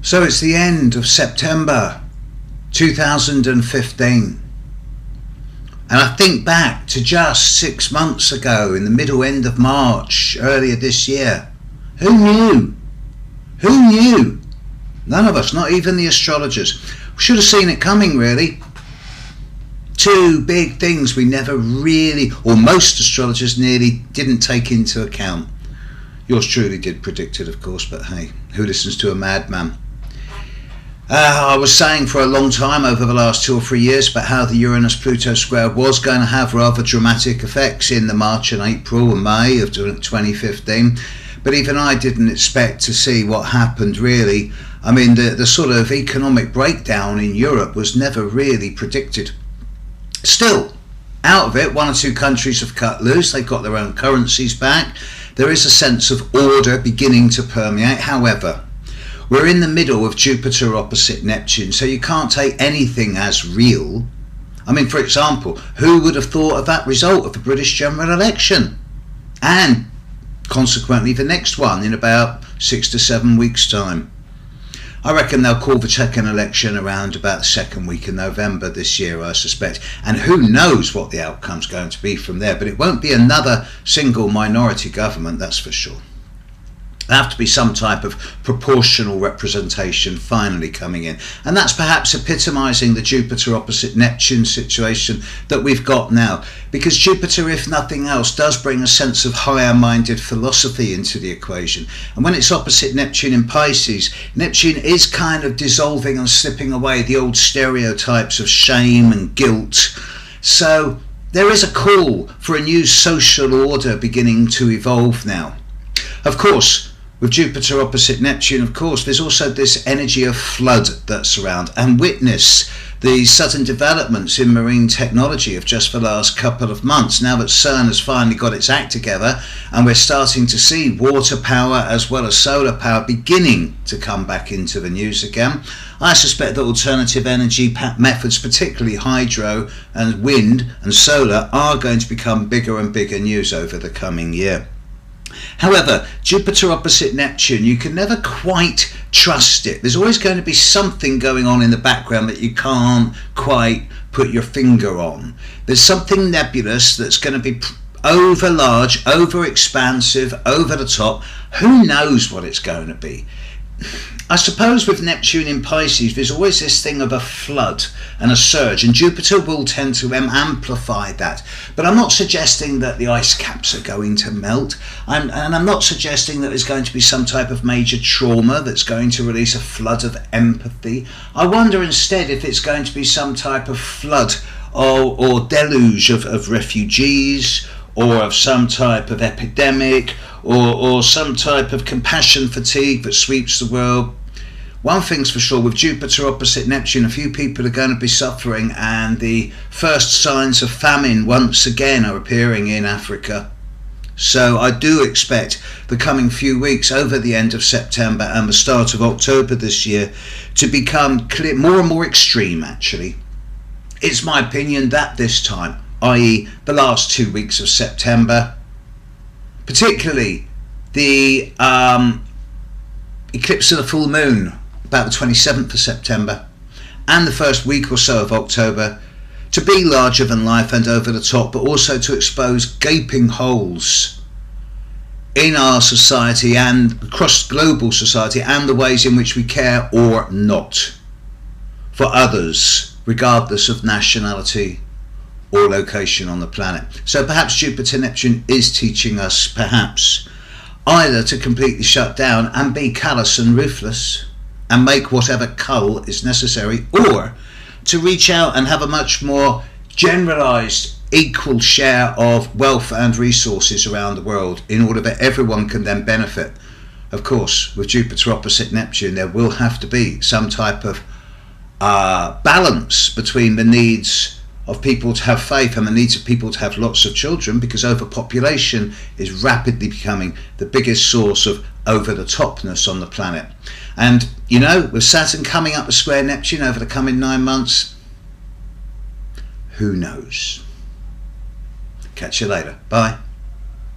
So it's the end of September 2015. And I think back to just 6 months ago, in the middle end of March, earlier this year. Who knew? Who knew? None of us, not even the astrologers. We should have seen it coming, really. Two big things we never really, or most astrologers nearly didn't take into account. Yours truly did predict it, of course, but hey, who listens to a madman? I was saying for a long time over the last 2 or 3 years about how the Uranus-Pluto square was going to have rather dramatic effects in the March and April and May of 2015. But even I didn't expect to see what happened, really. I mean, the sort of economic breakdown in Europe was never really predicted. Still, out of it, 1 or 2 countries have cut loose. They've got their own currencies back. There is a sense of order beginning to permeate. However, we're in the middle of Jupiter opposite Neptune, so you can't take anything as real. I mean, for example, who would have thought of that result of the British general election? And consequently the next one in about 6 to 7 weeks' time. I reckon they'll call the second election around about the second week in November this year, I suspect. And who knows what the outcome's going to be from there, but it won't be another single minority government, that's for sure. There'll have to be some type of proportional representation finally coming in. And that's perhaps epitomising the Jupiter opposite Neptune situation that we've got now. Because Jupiter, if nothing else, does bring a sense of higher-minded philosophy into the equation. And when it's opposite Neptune in Pisces, Neptune is kind of dissolving and slipping away the old stereotypes of shame and guilt. So there is a call for a new social order beginning to evolve now. Of course, with Jupiter opposite Neptune, of course, there's also this energy of flood that's around. And witness the sudden developments in marine technology of just the last couple of months. Now that CERN has finally got its act together and we're starting to see water power as well as solar power beginning to come back into the news again, I suspect that alternative energy methods, particularly hydro and wind and solar, are going to become bigger and bigger news over the coming year. However, Jupiter opposite Neptune, you can never quite trust it. There's always going to be something going on in the background that you can't quite put your finger on. There's something nebulous that's going to be over large, over expansive, over the top. Who knows what it's going to be? I suppose with Neptune in Pisces, there's always this thing of a flood and a surge, and Jupiter will tend to amplify that. But I'm not suggesting that the ice caps are going to melt, and I'm not suggesting that there's going to be some type of major trauma that's going to release a flood of empathy. I wonder instead if it's going to be some type of flood or deluge of refugees, or of some type of epidemic, or some type of compassion fatigue that sweeps the world. One thing's for sure, with Jupiter opposite Neptune, a few people are going to be suffering, and the first signs of famine once again are appearing in Africa. So I do expect the coming few weeks over the end of September and the start of October this year to become more and more extreme, actually. It's my opinion that this time, i.e. the last 2 weeks of September, particularly the eclipse of the full moon about the 27th of September and the first week or so of October, to be larger than life and over the top, but also to expose gaping holes in our society and across global society, and the ways in which we care or not for others, regardless of nationality or location on the planet. So perhaps Jupiter Neptune is teaching us, perhaps, either to completely shut down and be callous and ruthless and make whatever cull is necessary, or to reach out and have a much more generalized, equal share of wealth and resources around the world in order that everyone can then benefit. Of course, with Jupiter opposite Neptune, there will have to be some type of balance between the needs of people to have faith and the needs of people to have lots of children, because overpopulation is rapidly becoming the biggest source of over-the-topness on the planet. And, you know, with Saturn coming up a square Neptune over the coming 9 months, who knows? Catch you later. Bye.